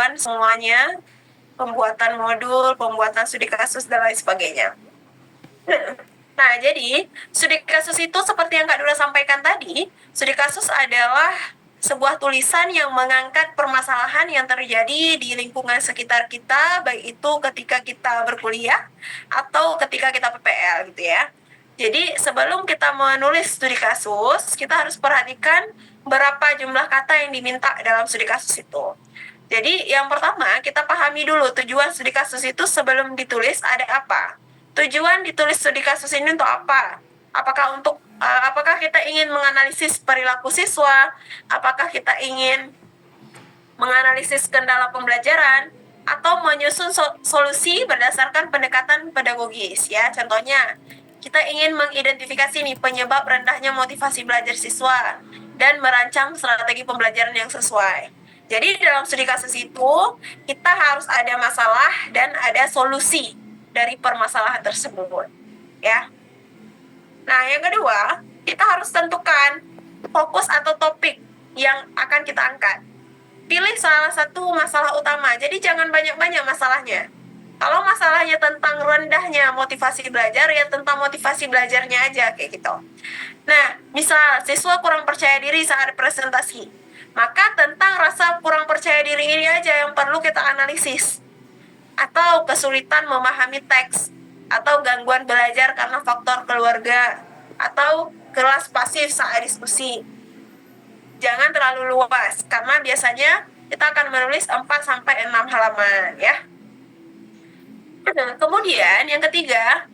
persiapan semuanya, pembuatan modul, pembuatan studi kasus, dan lain sebagainya. Nah, jadi studi kasus itu seperti yang Kak Dura sampaikan tadi, studi kasus adalah sebuah tulisan yang mengangkat permasalahan yang terjadi di lingkungan sekitar kita, baik itu ketika kita berkuliah atau ketika kita PPL gitu ya. Jadi sebelum kita menulis studi kasus, kita harus perhatikan berapa jumlah kata yang diminta dalam studi kasus itu. Jadi yang pertama kita pahami dulu tujuan studi kasus itu sebelum ditulis ada apa. Tujuan ditulis studi kasus ini untuk apa? Apakah kita ingin menganalisis perilaku siswa? Apakah kita ingin menganalisis kendala pembelajaran? Atau menyusun solusi berdasarkan pendekatan pedagogis ya? Contohnya, kita ingin mengidentifikasi nih penyebab rendahnya motivasi belajar siswa dan merancang strategi pembelajaran yang sesuai. Jadi dalam studi kasus itu kita harus ada masalah dan ada solusi dari permasalahan tersebut, ya. Nah, yang kedua, kita harus tentukan fokus atau topik yang akan kita angkat. Pilih salah satu masalah utama. Jadi jangan banyak-banyak masalahnya. Kalau masalahnya tentang rendahnya motivasi belajar, ya tentang motivasi belajarnya aja kayak gitu. Nah, misal siswa kurang percaya diri saat presentasi, maka tentang rasa kurang percaya diri ini aja yang perlu kita analisis. Atau kesulitan memahami teks, atau gangguan belajar karena faktor keluarga, atau kelas pasif saat diskusi. Jangan terlalu luas, karena biasanya kita akan menulis 4-6 halaman ya. Kemudian yang ketiga,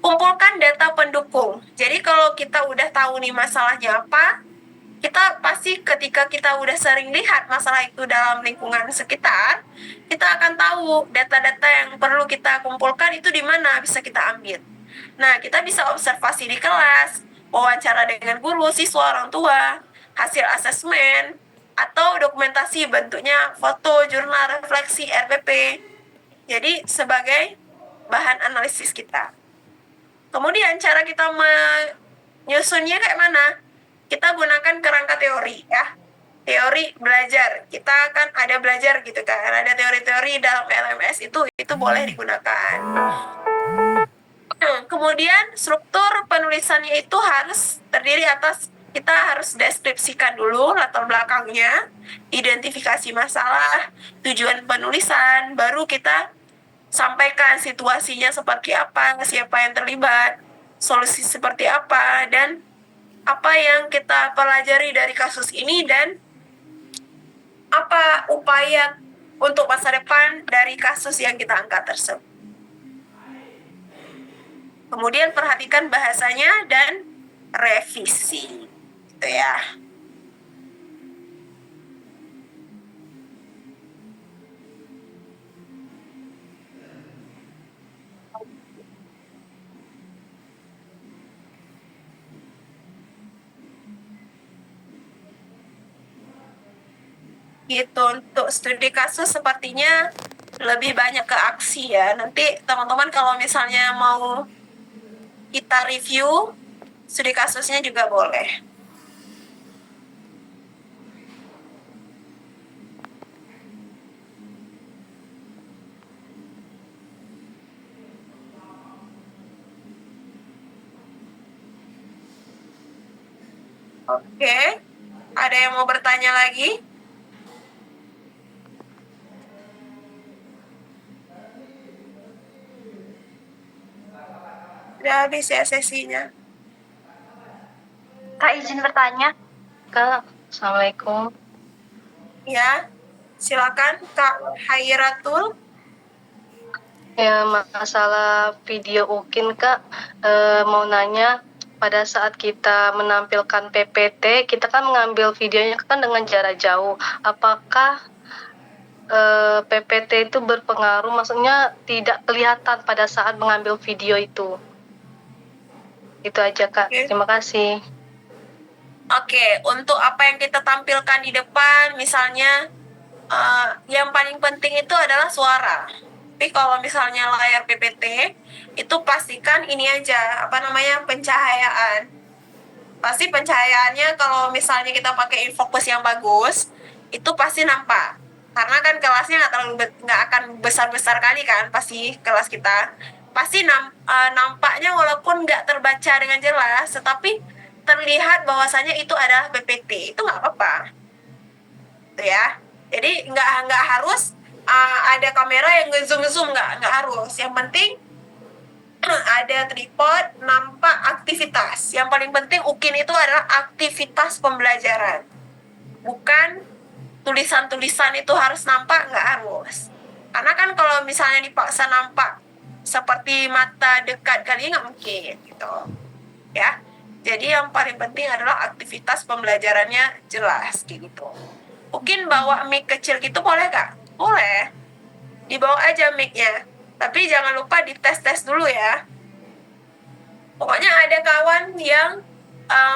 kumpulkan data pendukung. Jadi kalau kita udah tahu nih masalahnya apa, kita pasti ketika kita udah sering lihat masalah itu dalam lingkungan sekitar, kita akan tahu data-data yang perlu kita kumpulkan itu di mana bisa kita ambil. Nah, kita bisa observasi di kelas, wawancara dengan guru, siswa, orang tua, hasil asesmen, atau dokumentasi bentuknya foto, jurnal, refleksi, RPP. Jadi sebagai bahan analisis kita. Kemudian cara kita menyusunnya kayak mana? Kita gunakan kerangka teori ya. Teori belajar. Kita kan ada belajar gitu kan. Ada teori-teori dalam LMS itu boleh digunakan. Kemudian struktur penulisannya itu harus terdiri atas kita harus deskripsikan dulu latar belakangnya, identifikasi masalah, tujuan penulisan, baru kita sampaikan situasinya seperti apa, siapa yang terlibat, solusi seperti apa, dan apa yang kita pelajari dari kasus ini, dan apa upaya untuk masa depan dari kasus yang kita angkat tersebut. Kemudian perhatikan bahasanya dan revisi, gitu ya. Gitu, untuk studi kasus sepertinya lebih banyak ke aksi ya. Nanti teman-teman kalau misalnya mau kita review studi kasusnya juga boleh. Oke, ada yang mau bertanya lagi? Udah habis ya sesinya. Kak, izin bertanya. Kak, Assalamualaikum. Ya, silakan Kak Hairatul. Ya, masalah video UKIN, Kak, mau nanya, pada saat kita menampilkan PPT, kita kan mengambil videonya kan dengan jarak jauh. Apakah PPT itu berpengaruh, maksudnya tidak kelihatan pada saat mengambil video itu? Itu aja, Kak. Oke. Terima kasih. Oke, untuk apa yang kita tampilkan di depan, misalnya yang paling penting itu adalah suara. Tapi kalau misalnya layar PPT, itu pastikan ini aja, pencahayaan. Pasti pencahayaannya kalau misalnya kita pakai infocus yang bagus, itu pasti nampak. karena kan kelasnya nggak akan besar-besar kali kan, pasti kelas kita pasti nampaknya walaupun nggak terbaca dengan jelas, tetapi terlihat bahwasanya itu adalah PPT, itu nggak apa-apa, gitu ya. Jadi nggak harus ada kamera yang nge-zoom nggak harus. Yang penting ada tripod, nampak aktivitas. Yang paling penting UKIN itu adalah aktivitas pembelajaran, bukan tulisan-tulisan itu harus nampak, nggak harus. Karena kan kalau misalnya dipaksa nampak seperti mata dekat kali nggak mungkin gitu ya. Jadi yang paling penting adalah aktivitas pembelajarannya jelas gitu. Mungkin bawa mic kecil gitu boleh kak? Boleh, dibawa aja mic-nya, tapi jangan lupa dites-tes dulu ya. Pokoknya ada kawan yang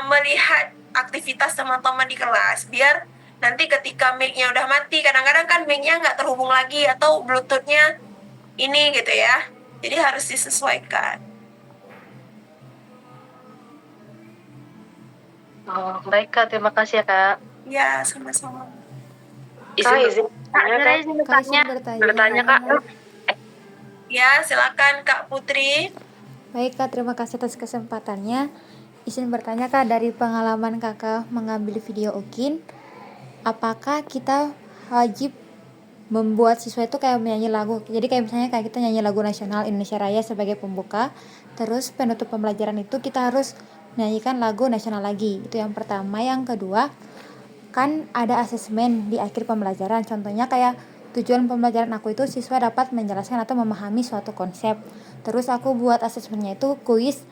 melihat aktivitas teman-teman di kelas, biar nanti ketika mic-nya udah mati, kadang-kadang kan mic-nya nggak terhubung lagi atau bluetooth-nya ini gitu ya, jadi harus disesuaikan. Oh, baik Kak, terima kasih ya Kak. Ya, sama-sama. Kak, izin bertanya Kak. Ya, silakan Kak Putri. Baik Kak, terima kasih atas kesempatannya. Izin bertanya Kak, dari pengalaman Kakak mengambil video UKIN, apakah kita wajib membuat siswa itu kayak menyanyi lagu? Jadi kayak misalnya kayak kita nyanyi lagu nasional Indonesia Raya sebagai pembuka, terus penutup pembelajaran itu kita harus menyanyikan lagu nasional lagi. Itu yang pertama. Yang kedua, kan ada asesmen di akhir pembelajaran. Contohnya kayak tujuan pembelajaran aku itu siswa dapat menjelaskan atau memahami suatu konsep. Terus aku buat asesmennya itu kuis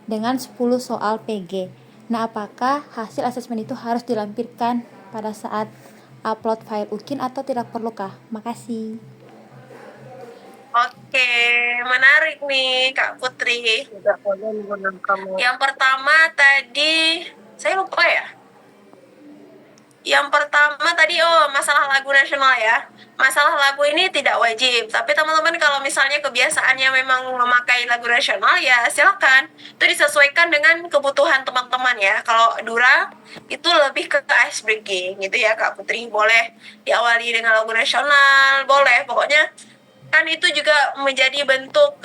dengan 10 soal PG. Nah, apakah hasil asesmen itu harus dilampirkan pada saat upload file UKIN atau tidak perlukah? Makasih. Oke, menarik nih Kak Putri. Yang pertama tadi, saya lupa ya. Yang pertama tadi, masalah lagu nasional ya. Masalah lagu ini tidak wajib, tapi teman-teman kalau misalnya kebiasaannya memang memakai lagu nasional ya silakan. Itu disesuaikan dengan kebutuhan teman-teman ya. Kalau Dura itu lebih ke ice breaking gitu ya Kak Putri. Boleh diawali dengan lagu nasional, boleh. Pokoknya kan itu juga menjadi bentuk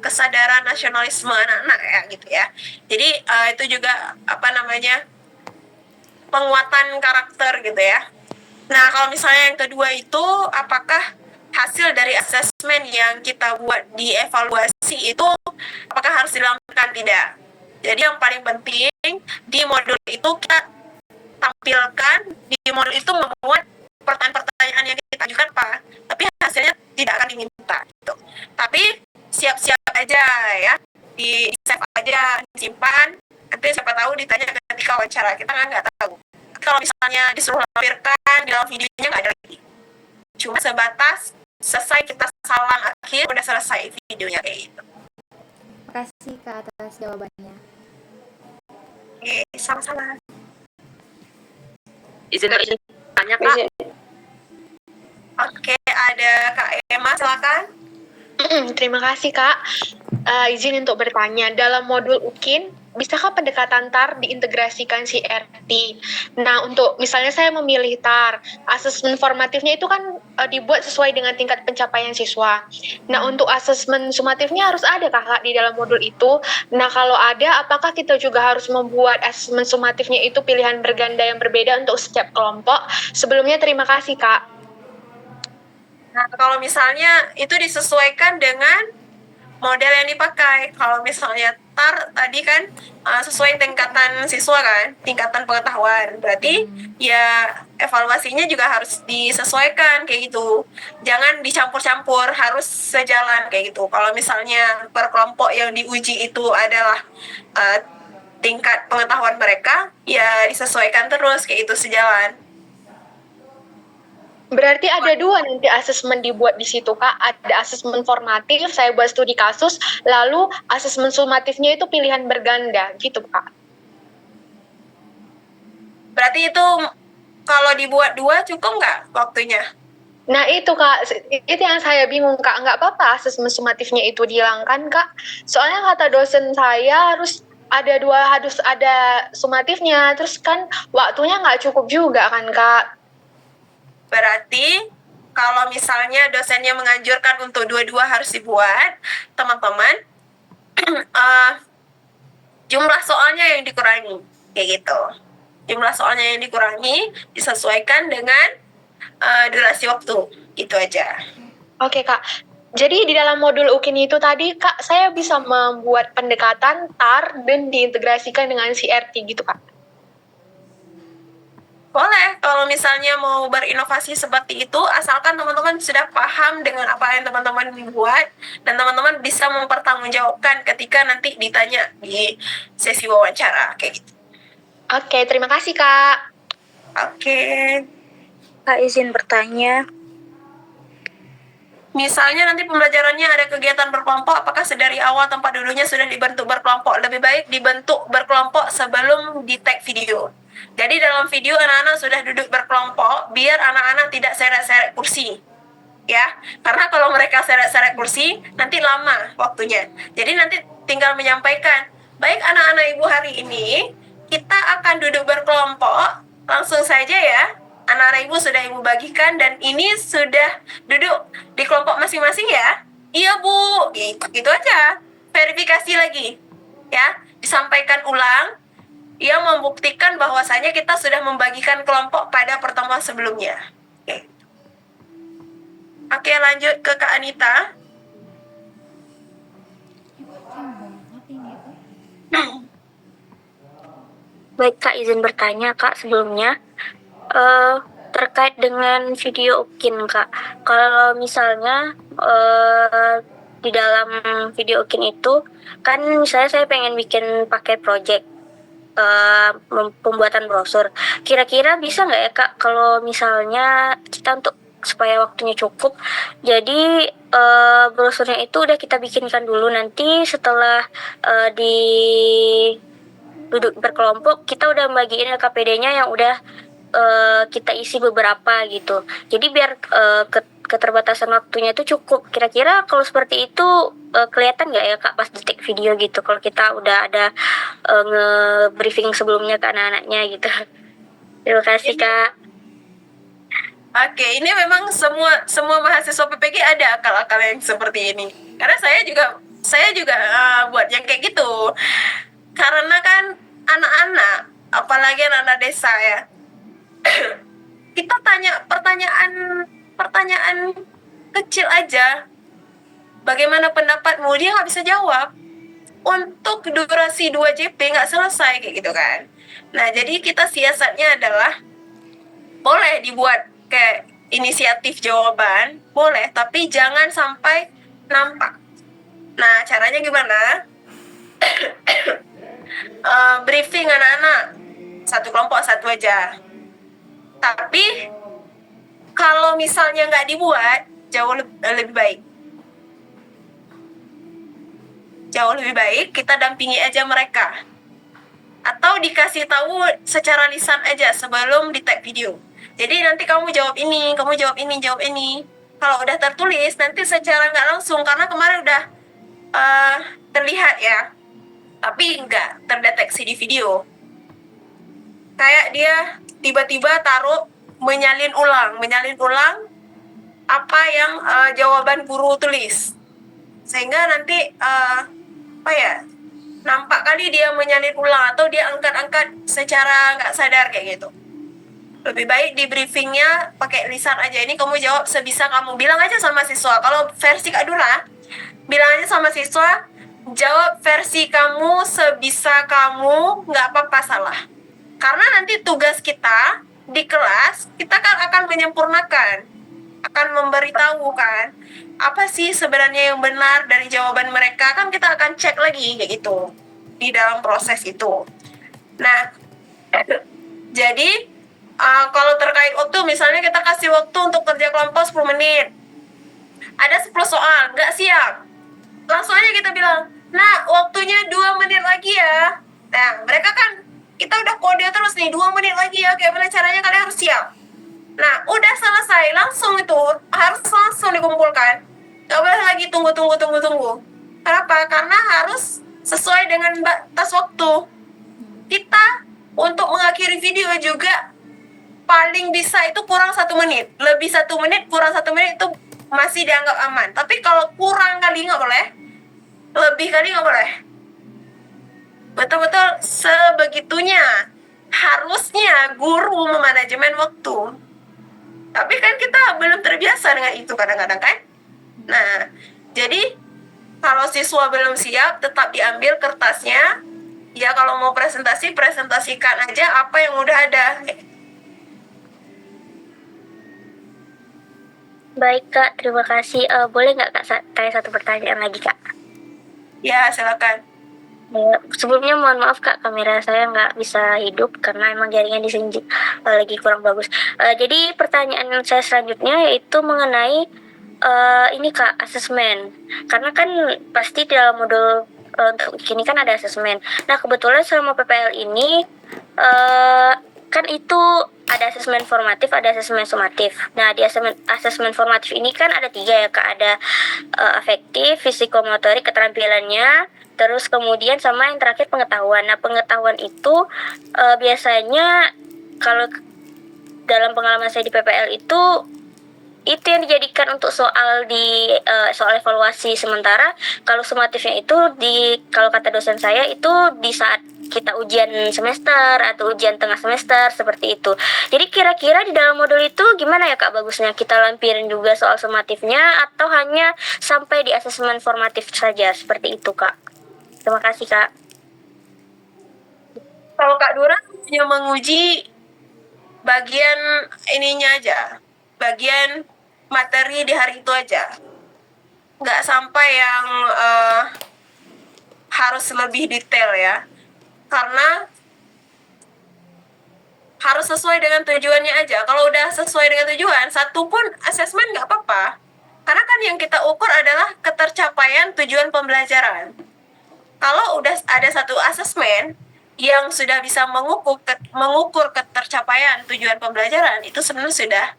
kesadaran nasionalisme anak-anak ya gitu ya. Jadi itu juga penguatan karakter gitu ya. Nah, kalau misalnya yang kedua itu, apakah hasil dari asesmen yang kita buat di evaluasi itu, apakah harus dilakukan tidak? Jadi yang paling penting, di modul itu kita tampilkan, di modul itu memuat pertanyaan-pertanyaan yang kita ajukan apa, tapi hasilnya tidak akan diminta. Gitu. Tapi siap-siap aja ya, di save aja, disimpan, nanti siapa tahu ditanya ketika wawancara, kita nggak tahu. Kalau misalnya disuruh lampirkan di dalam videonya nggak ada lagi, cuma sebatas selesai kita salam akhir udah selesai videonya kayak gitu. Makasih Kak atas jawabannya. Oke, sama-sama. Izin tanya Kak. Oke, ada Kak Emma, silakan. Terima kasih Kak. Izin untuk bertanya, dalam modul UKIN, bisakah pendekatan TAR diintegrasikan CRT? Nah, untuk misalnya saya memilih TAR, asesmen formatifnya itu kan dibuat sesuai dengan tingkat pencapaian siswa. Nah, untuk asesmen sumatifnya harus ada Kak di dalam modul itu. Nah, kalau ada, apakah kita juga harus membuat asesmen sumatifnya itu pilihan berganda yang berbeda untuk setiap kelompok? Sebelumnya terima kasih Kak. Nah, kalau misalnya itu disesuaikan dengan model yang dipakai. Kalau misalnya TAR tadi kan sesuai tingkatan siswa kan, tingkatan pengetahuan. Berarti ya evaluasinya juga harus disesuaikan kayak gitu. Jangan dicampur-campur, harus sejalan kayak gitu. Kalau misalnya per kelompok yang diuji itu adalah tingkat pengetahuan mereka, ya disesuaikan terus kayak itu, sejalan. Berarti ada dua nanti asesmen dibuat di situ Kak. Ada asesmen formatif, saya buat studi kasus, lalu asesmen sumatifnya itu pilihan berganda, gitu Kak. Berarti itu kalau dibuat dua cukup nggak waktunya? Nah itu Kak, itu yang saya bingung Kak. Nggak apa-apa asesmen sumatifnya itu dihilangkan Kak. Soalnya kata dosen saya harus ada sumatifnya, terus kan waktunya nggak cukup juga kan Kak. Berarti kalau misalnya dosennya menganjurkan untuk dua-dua harus dibuat, teman-teman, jumlah soalnya yang dikurangi, kayak gitu. Jumlah soalnya yang dikurangi disesuaikan dengan durasi waktu, gitu aja. Oke, Kak. Jadi di dalam modul UKIN itu tadi, Kak, saya bisa membuat pendekatan TAR dan diintegrasikan dengan CRT gitu, Kak. Boleh, kalau misalnya mau berinovasi seperti itu, asalkan teman-teman sudah paham dengan apa yang teman-teman buat, dan teman-teman bisa mempertanggungjawabkan ketika nanti ditanya di sesi wawancara, kayak gitu. Oke, terima kasih, Kak. Oke. Kak, izin bertanya. Misalnya nanti pembelajarannya ada kegiatan berkelompok, apakah sedari awal tempat duduknya sudah dibentuk berkelompok? Lebih baik dibentuk berkelompok sebelum di tag video. Jadi dalam video anak-anak sudah duduk berkelompok, biar anak-anak tidak seret-seret kursi. Ya, karena kalau mereka seret-seret kursi, nanti lama waktunya. Jadi nanti tinggal menyampaikan, baik anak-anak ibu hari ini, kita akan duduk berkelompok, langsung saja ya. Anak-anak ibu sudah ibu bagikan dan ini sudah duduk di kelompok masing-masing ya. Iya bu, gitu aja. Verifikasi lagi, ya. Disampaikan ulang yang membuktikan bahwasanya kita sudah membagikan kelompok pada pertemuan sebelumnya. Oke, lanjut ke Kak Anita. Baik, Kak, izin bertanya, Kak, sebelumnya. Terkait dengan video UKIN, Kak. Kalau misalnya di dalam video UKIN itu, kan misalnya saya pengen bikin pakai project pembuatan brosur. Kira-kira bisa nggak ya, Kak, kalau misalnya kita untuk supaya waktunya cukup, jadi brosurnya itu udah kita bikinkan dulu, nanti setelah di duduk berkelompok kita udah bagiin KPD-nya yang udah kita isi beberapa gitu. Jadi biar keterbatasan waktunya itu cukup. Kira-kira kalau seperti itu kelihatan nggak ya, Kak, pas detik video gitu, kalau kita udah ada nge-briefing sebelumnya ke anak-anaknya gitu. Terima kasih, Kak. Oke, ini memang semua mahasiswa PPG ada akal-akal yang seperti ini. Karena saya juga buat yang kayak gitu. Karena kan anak-anak, apalagi anak-anak desa ya, kita tanya pertanyaan kecil aja, bagaimana pendapatmu, dia nggak bisa jawab. Untuk durasi 2 JP nggak selesai kayak gitu kan. Nah, jadi kita siasatnya adalah boleh dibuat kayak inisiatif jawaban, boleh, tapi jangan sampai nampak. Nah, caranya gimana? Briefing anak-anak, satu kelompok satu aja. Tapi kalau misalnya nggak dibuat, jauh lebih baik. Jauh lebih baik kita dampingi aja mereka. Atau dikasih tahu secara lisan aja sebelum di tag video. Jadi nanti kamu jawab ini, kamu jawab ini, jawab ini. Kalau udah tertulis, nanti secara nggak langsung, karena kemarin udah terlihat ya, tapi nggak terdeteksi di video. Kayak dia tiba-tiba taruh menyalin ulang apa yang jawaban guru tulis, sehingga nanti nampak kali dia menyalin ulang atau dia angkat-angkat secara nggak sadar kayak gitu. Lebih baik di briefingnya pakai lisan aja, ini kamu jawab sebisa kamu. Bilang aja sama siswa, kalau versi Kak Dura, bilang aja sama siswa, jawab versi kamu sebisa kamu, nggak apa-apa salah. Karena nanti tugas kita di kelas, kita kan akan menyempurnakan, akan memberitahu kan, apa sih sebenarnya yang benar dari jawaban mereka, kan kita akan cek lagi kayak gitu di dalam proses itu. Nah, jadi kalau terkait waktu, misalnya kita kasih waktu untuk kerja kelompok 10 menit. Ada 10 soal, nggak siap. Langsung aja kita bilang, nah waktunya 2 menit lagi ya. Nah, mereka kan, kita udah kode terus nih, 2 menit lagi ya, gimana caranya kalian harus siap. Nah, udah selesai, langsung itu, harus langsung dikumpulkan. Nggak boleh lagi tunggu. Kenapa? Karena harus sesuai dengan batas waktu. Kita, untuk mengakhiri video juga, paling bisa itu kurang 1 menit. Lebih 1 menit, kurang 1 menit itu masih dianggap aman. Tapi kalau kurang kali nggak boleh, lebih kali nggak boleh. Betul-betul sebegitunya. Harusnya guru memanajemen waktu. Tapi kan kita belum terbiasa dengan itu kadang-kadang kan. Nah, jadi kalau siswa belum siap, tetap diambil kertasnya. Ya kalau mau presentasi, presentasikan aja apa yang udah ada. Baik Kak, terima kasih. Boleh nggak Kak tanya satu pertanyaan lagi Kak? Ya, silakan. Sebelumnya mohon maaf Kak, kamera saya nggak bisa hidup karena emang jaringan di sini lagi kurang bagus. Jadi pertanyaan saya selanjutnya yaitu mengenai ini Kak, asesmen. Karena kan pasti dalam modul untuk kini kan ada asesmen. Nah kebetulan selama PPL ini kan itu ada asesmen formatif, ada asesmen sumatif. Nah di asesmen formatif ini kan ada 3 ya Kak, ada afektif, fisikomotorik, keterampilannya, terus kemudian sama yang terakhir pengetahuan. Nah pengetahuan itu biasanya kalau dalam pengalaman saya di PPL itu yang dijadikan untuk soal di soal evaluasi. Sementara kalau sumatifnya itu kalau kata dosen saya itu di saat kita ujian semester atau ujian tengah semester seperti itu. Jadi kira-kira di dalam modul itu gimana ya Kak bagusnya kita lampirin juga soal sumatifnya atau hanya sampai di asesmen formatif saja seperti itu Kak? Terima kasih Kak. Kalau Kak Dura hanya menguji bagian ininya aja, bagian materi di hari itu aja, nggak sampai yang harus lebih detail ya, karena harus sesuai dengan tujuannya aja. Kalau udah sesuai dengan tujuan, satu pun asesmen nggak apa-apa, karena kan yang kita ukur adalah ketercapaian tujuan pembelajaran. Kalau udah ada satu asesmen yang sudah bisa mengukur ketercapaian tujuan pembelajaran, itu sebenarnya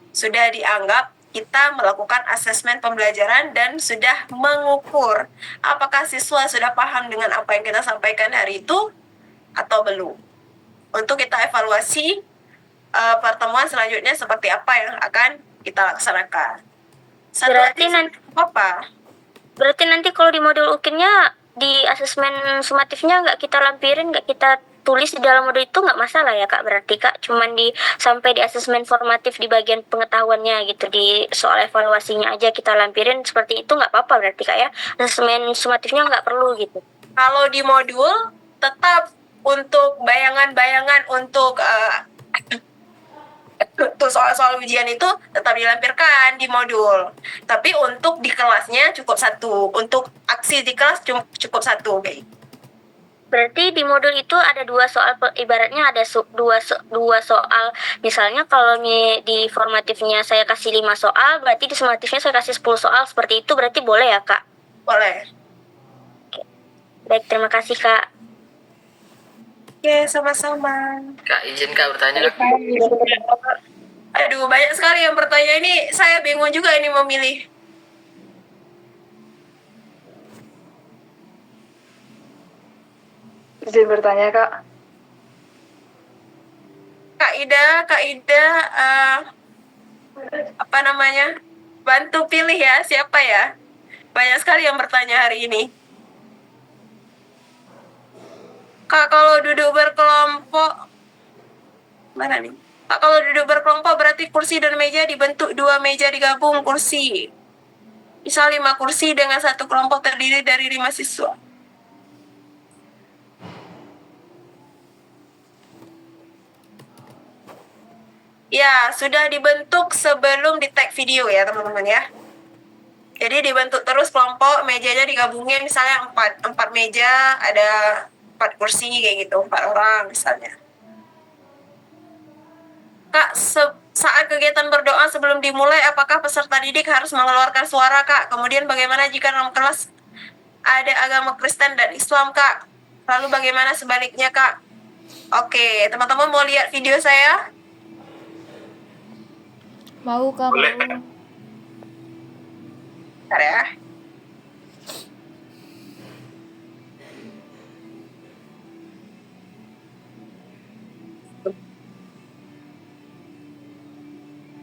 sudah dianggap kita melakukan asesmen pembelajaran dan sudah mengukur apakah siswa sudah paham dengan apa yang kita sampaikan hari itu atau belum. Untuk kita evaluasi pertemuan selanjutnya seperti apa yang akan kita laksanakan. Berarti nanti kalau di modul UKIN-nya di asesmen sumatifnya nggak kita lampirin, nggak kita tulis di dalam modul itu nggak masalah ya Kak? Berarti Kak cuman sampai di asesmen formatif di bagian pengetahuannya gitu, di soal evaluasinya aja kita lampirin seperti itu nggak apa-apa berarti Kak ya? Asesmen sumatifnya nggak perlu gitu. Kalau di modul tetap untuk bayangan-bayangan untuk soal-soal ujian itu tetap dilampirkan di modul. Tapi untuk di kelasnya cukup 1. Untuk aksi di kelas cukup 1 kayak. Berarti di modul itu ada 2 soal, ibaratnya ada 2 soal. Misalnya kalau di formatifnya saya kasih 5 soal, berarti di sumatifnya saya kasih 10 soal. Seperti itu berarti boleh ya Kak? Boleh. Oke. Baik, terima kasih Kak. Oke, sama-sama. Kak, izin Kak bertanya Kak. Aduh, banyak sekali yang bertanya ini. Saya bingung juga ini memilih. Izin bertanya Kak. Kak Ida, apa namanya? Bantu pilih ya, siapa ya? Banyak sekali yang bertanya hari ini. Kak, kalau duduk berkelompok, mana nih? Kak, kalau duduk berkelompok berarti kursi dan meja dibentuk 2 meja digabung kursi. Misal 5 kursi dengan 1 kelompok terdiri dari 5 siswa. Ya, sudah dibentuk sebelum di-tag video ya teman-teman ya. Jadi dibentuk terus kelompok, mejanya digabungin misalnya 4 meja, ada 4 kursi kayak gitu, 4 orang misalnya. Kak, saat kegiatan berdoa sebelum dimulai, apakah peserta didik harus mengeluarkan suara Kak? Kemudian bagaimana jika dalam kelas ada agama Kristen dan Islam Kak? Lalu bagaimana sebaliknya Kak? Oke, teman-teman mau lihat video saya? Mau Kak, Boleh. mau. Bentar ya.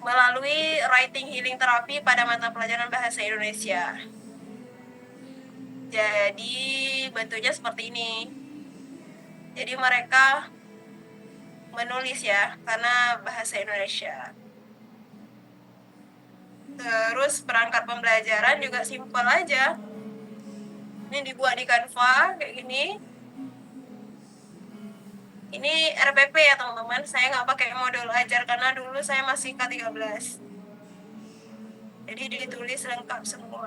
melalui writing healing terapi pada mata pelajaran bahasa Indonesia. Jadi bentuknya seperti ini. Jadi mereka menulis ya, karena bahasa Indonesia. Terus perangkat pembelajaran juga simpel aja. Ini dibuat di Canva kayak gini. Ini RPP ya teman-teman, saya nggak pakai modul ajar karena dulu saya masih K13. Jadi ditulis lengkap semua.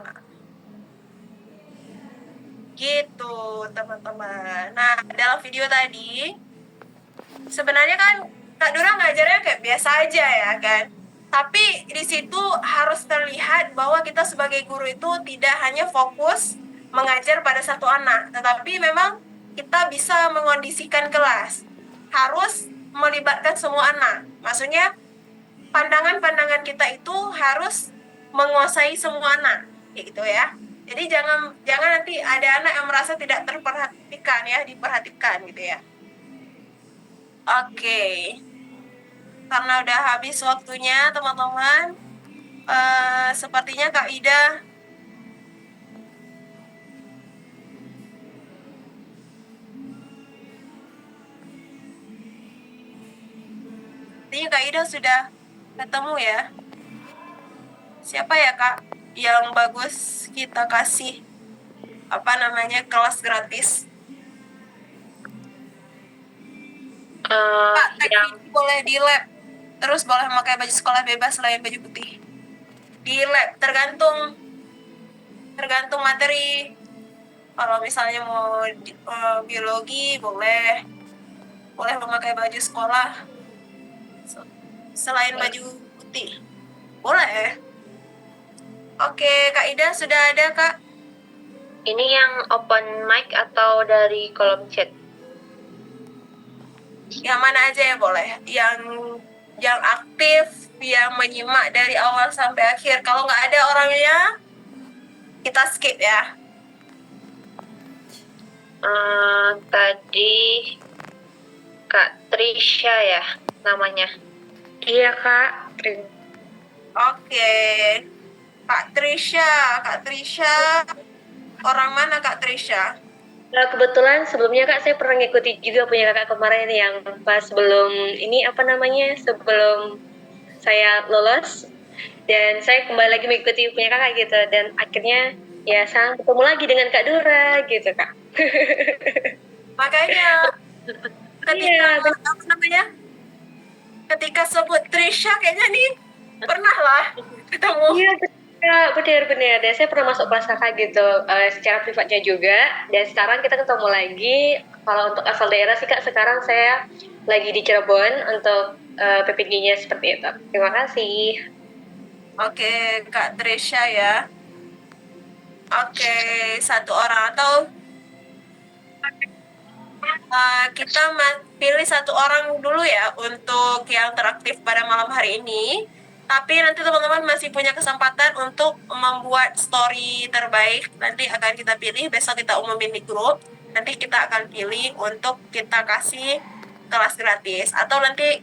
Gitu teman-teman. Nah, dalam video tadi, sebenarnya kan Kak Dura ngajarnya kayak biasa aja ya kan. Tapi di situ harus terlihat bahwa kita sebagai guru itu tidak hanya fokus mengajar pada satu anak, tetapi memang kita bisa mengondisikan kelas. Harus melibatkan semua anak. Maksudnya pandangan-pandangan kita itu harus menguasai semua anak, kayak gitu ya. Jadi jangan nanti ada anak yang merasa tidak terperhatikan ya, diperhatikan gitu ya. Oke. Karena udah habis waktunya teman-teman, sepertinya Kak Ida sudah ketemu ya. Siapa ya Kak yang bagus kita kasih kelas gratis? Kak, Yang boleh di lab. Terus boleh memakai baju sekolah bebas selain baju putih. Di lab tergantung materi. Kalau misalnya mau biologi boleh memakai baju sekolah selain baju putih. Boleh. Oke, Kak Ida sudah ada Kak? ini yang open mic atau dari kolom chat? Yang mana aja ya boleh. Yang aktif, yang menyimak dari awal sampai akhir. Kalau nggak ada orangnya, kita skip ya. Tadi Kak Trisha ya namanya. Iya Kak. Oke. Kak Trisha. Orang mana Kak Trisha? Nah, kebetulan sebelumnya Kak saya pernah ngikuti juga punya Kakak kemarin yang pas sebelum sebelum saya lolos dan saya kembali lagi mengikuti punya Kakak gitu dan akhirnya ya saya ketemu lagi dengan Kak Dura gitu Kak. Makanya ketika sebut Trisha kayaknya nih pernah lah ketemu. Iya benar. Dan saya pernah masuk kelas Kakak gitu secara privatnya juga dan sekarang kita ketemu lagi. Kalau untuk asal daerah sih Kak sekarang saya lagi di Cirebon untuk PPG-nya seperti itu. Terima kasih. Oke, Kak Trisha ya. Oke, satu orang atau kita pilih satu orang dulu ya untuk yang teraktif pada malam hari ini. Tapi nanti teman-teman masih punya kesempatan untuk membuat story terbaik. Nanti akan kita pilih, besok kita umumin di grup. Nanti kita akan pilih untuk kita kasih kelas gratis. Atau nanti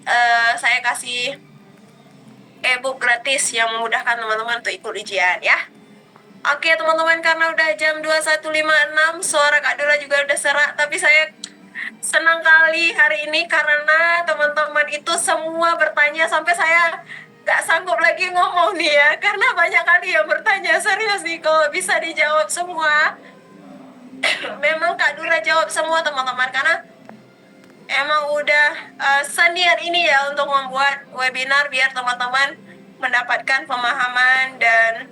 saya kasih e-book gratis yang memudahkan teman-teman untuk ikut ujian ya. Oke teman-teman, karena udah jam 21.56, suara Kak Dura juga udah serak. Tapi saya senang kali hari ini karena teman-teman itu semua bertanya sampai saya gak sanggup lagi ngomong nih ya, karena banyak kali yang bertanya. Serius nih, kalau bisa dijawab semua memang Kak Dura jawab semua teman-teman, karena emang udah senior ini ya untuk membuat webinar biar teman-teman mendapatkan pemahaman dan